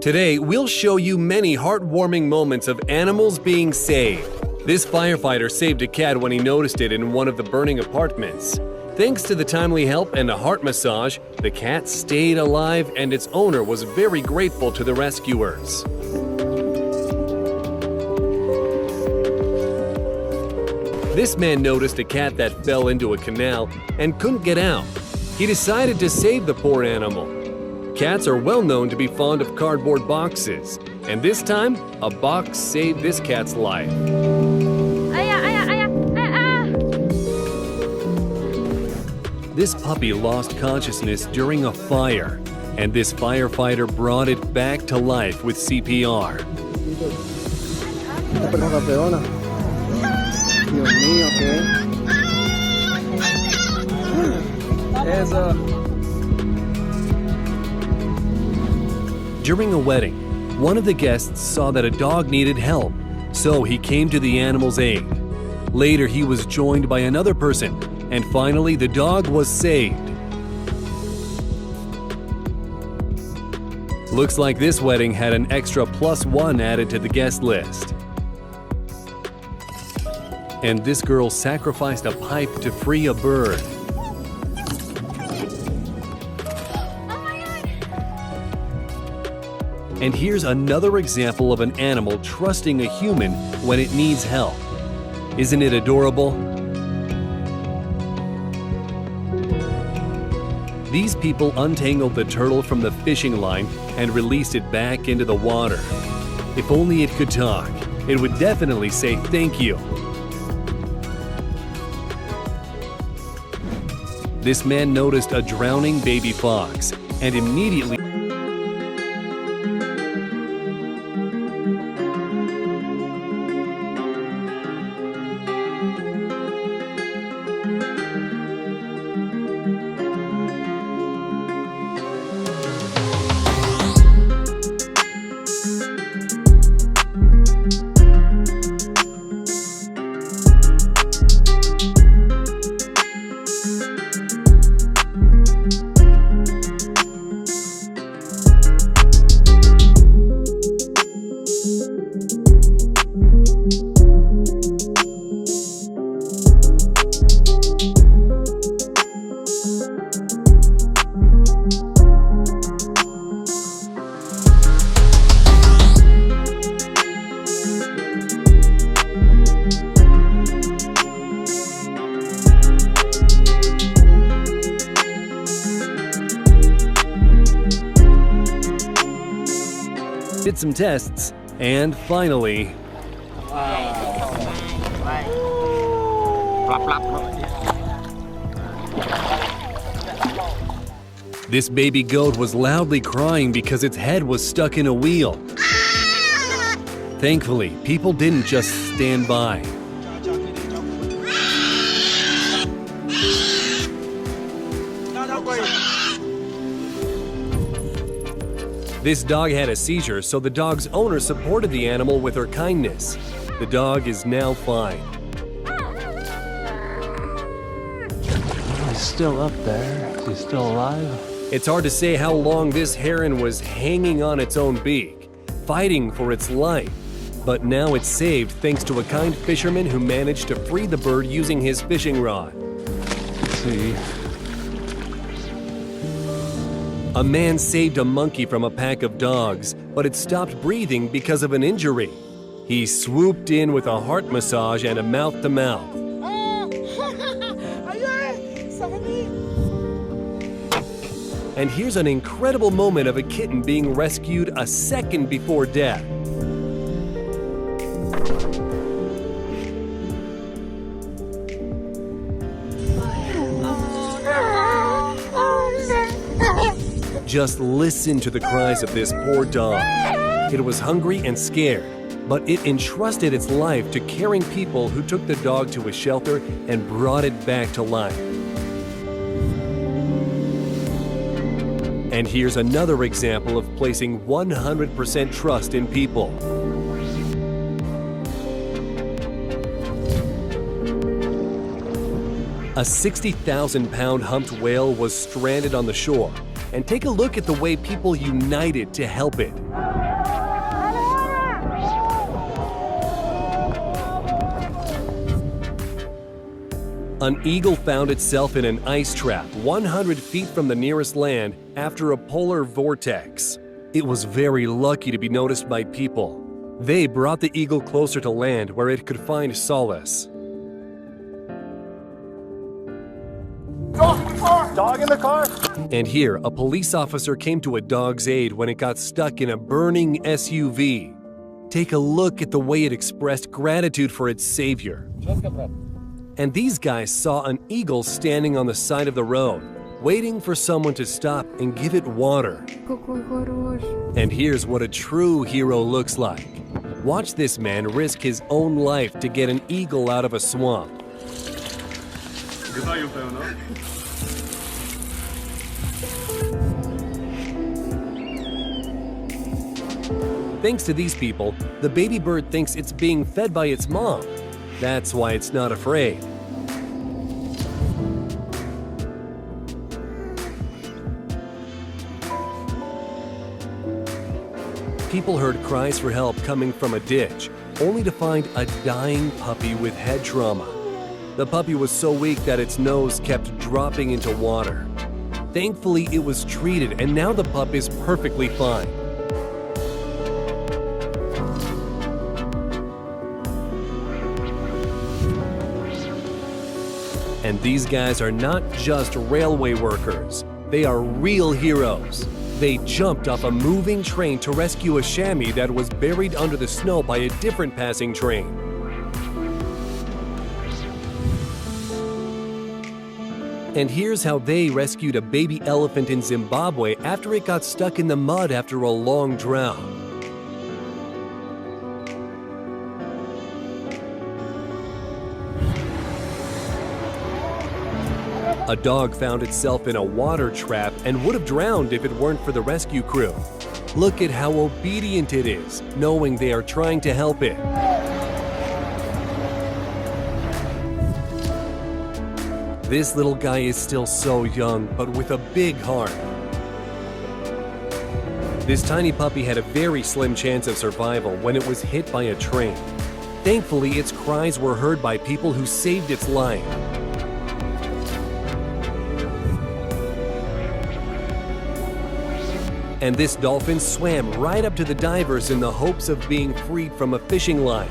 Today, we'll show you many heartwarming moments of animals being saved. This firefighter saved a cat when he noticed it in one of the burning apartments. Thanks to the timely help and a heart massage, the cat stayed alive and its owner was very grateful to the rescuers. This man noticed a cat that fell into a canal and couldn't get out. He decided to save the poor animal. Cats are well known to be fond of cardboard boxes, and this time, a box saved this cat's life. This puppy lost consciousness during a fire, and this firefighter brought it back to life with CPR. During a wedding, one of the guests saw that a dog needed help, so he came to the animal's aid. Later, he was joined by another person, and finally, the dog was saved. Looks like this wedding had an extra +1 added to the guest list. And this girl sacrificed a pipe to free a bird. And here's another example of an animal trusting a human when it needs help. Isn't it adorable? These people untangled the turtle from the fishing line and released it back into the water. If only it could talk, it would definitely say thank you. This man noticed a drowning baby fox and immediately did some tests, and finally, this baby goat was loudly crying because its head was stuck in a wheel. Thankfully, people didn't just stand by. This dog had a seizure, so the dog's owner supported the animal with her kindness. The dog is now fine. He's still up there. He's still alive. It's hard to say how long this heron was hanging on its own beak, fighting for its life. But now it's saved thanks to a kind fisherman who managed to free the bird using his fishing rod. Let's see. A man saved a monkey from a pack of dogs, but it stopped breathing because of an injury. He swooped in with a heart massage and a mouth-to-mouth. And here's an incredible moment of a kitten being rescued a second before death. Just listen to the cries of this poor dog. It was hungry and scared, but it entrusted its life to caring people who took the dog to a shelter and brought it back to life. And here's another example of placing 100% trust in people. A 60,000-pound humped whale was stranded on the shore. And take a look at the way people united to help it. An eagle found itself in an ice trap 100 feet from the nearest land after a polar vortex. It was very lucky to be noticed by people. They brought the eagle closer to land where it could find solace. Dog in the car? And here, a police officer came to a dog's aid when it got stuck in a burning SUV. Take a look at the way it expressed gratitude for its savior. And these guys saw an eagle standing on the side of the road, waiting for someone to stop and give it water. And here's what a true hero looks like. Watch this man risk his own life to get an eagle out of a swamp. Thanks to these people, the baby bird thinks it's being fed by its mom. That's why it's not afraid. People heard cries for help coming from a ditch, only to find a dying puppy with head trauma. The puppy was so weak that its nose kept dropping into water. Thankfully, it was treated, and now the pup is perfectly fine. And these guys are not just railway workers. They are real heroes. They jumped off a moving train to rescue a chamois that was buried under the snow by a different passing train. And here's how they rescued a baby elephant in Zimbabwe after it got stuck in the mud after a long drought. A dog found itself in a water trap and would have drowned if it weren't for the rescue crew. Look at how obedient it is, knowing they are trying to help it. This little guy is still so young, but with a big heart. This tiny puppy had a very slim chance of survival when it was hit by a train. Thankfully, its cries were heard by people who saved its life. And this dolphin swam right up to the divers in the hopes of being freed from a fishing line.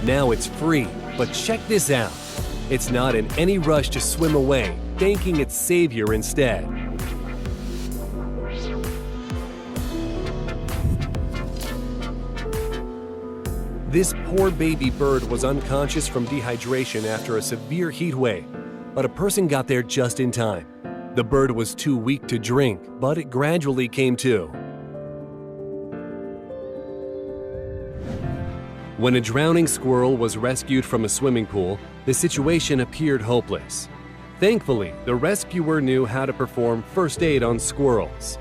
Now it's free, but check this out. It's not in any rush to swim away, thanking its savior instead. This poor baby bird was unconscious from dehydration after a severe heat wave, but a person got there just in time. The bird was too weak to drink, but it gradually came to. When a drowning squirrel was rescued from a swimming pool, the situation appeared hopeless. Thankfully, the rescuer knew how to perform first aid on squirrels.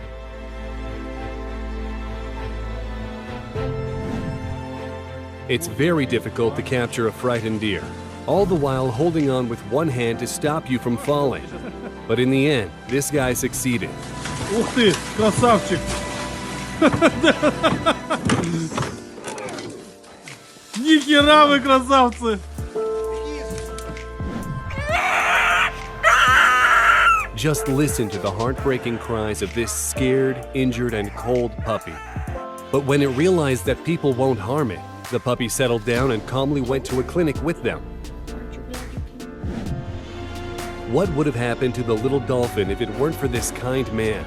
It's very difficult to capture a frightened deer, all the while holding on with one hand to stop you from falling. But in the end, this guy succeeded. Ух ты, красавчик! Ни хера вы красавцы! Just listen to the heartbreaking cries of this scared, injured, and cold puppy. But when it realized that people won't harm it, the puppy settled down and calmly went to a clinic with them. What would have happened to the little dolphin if it weren't for this kind man?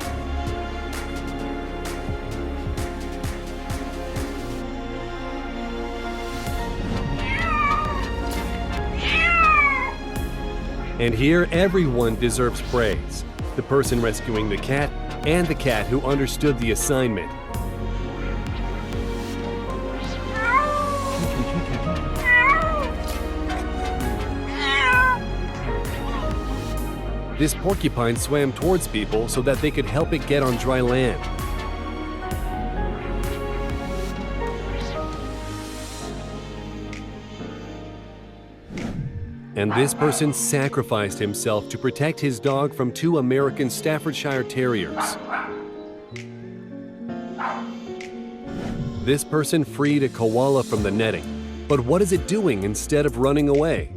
And here, everyone deserves praise. The person rescuing the cat and the cat who understood the assignment. This porcupine swam towards people so that they could help it get on dry land. And this person sacrificed himself to protect his dog from two American Staffordshire Terriers. This person freed a koala from the netting. But what is it doing instead of running away?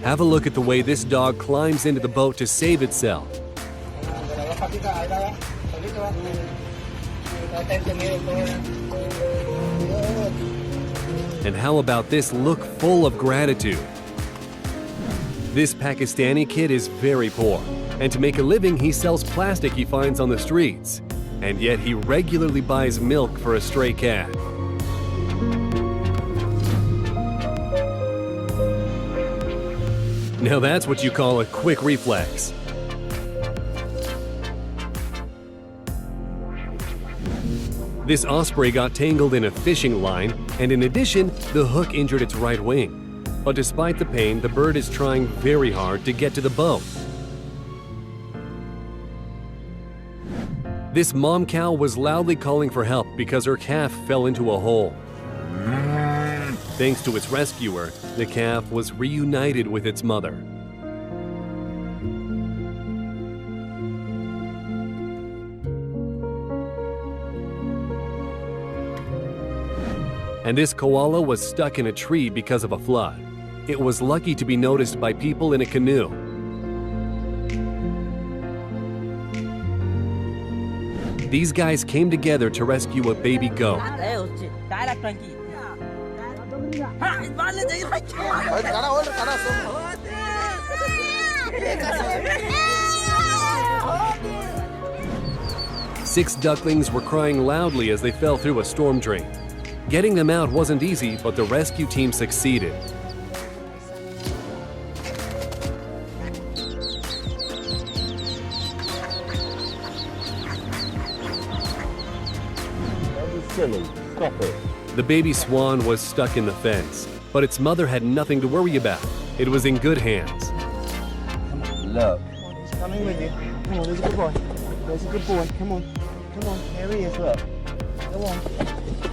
Have a look at the way this dog climbs into the boat to save itself. And how about this look full of gratitude? This Pakistani kid is very poor, and to make a living he sells plastic he finds on the streets. And yet he regularly buys milk for a stray cat. Now that's what you call a quick reflex. This osprey got tangled in a fishing line, and in addition, the hook injured its right wing. But despite the pain, the bird is trying very hard to get to the boat. This mom cow was loudly calling for help because her calf fell into a hole. Thanks to its rescuer, the calf was reunited with its mother. And this koala was stuck in a tree because of a flood. It was lucky to be noticed by people in a canoe. These guys came together to rescue a baby goat. Six ducklings were crying loudly as they fell through a storm drain. Getting them out wasn't easy, but the rescue team succeeded. Silly. Stop it. The baby swan was stuck in the fence, but its mother had nothing to worry about. It was in good hands. Look. He's coming with you. Come on, there's a good boy. There's a good boy. Come on. Come on. Here he is, look. Go on.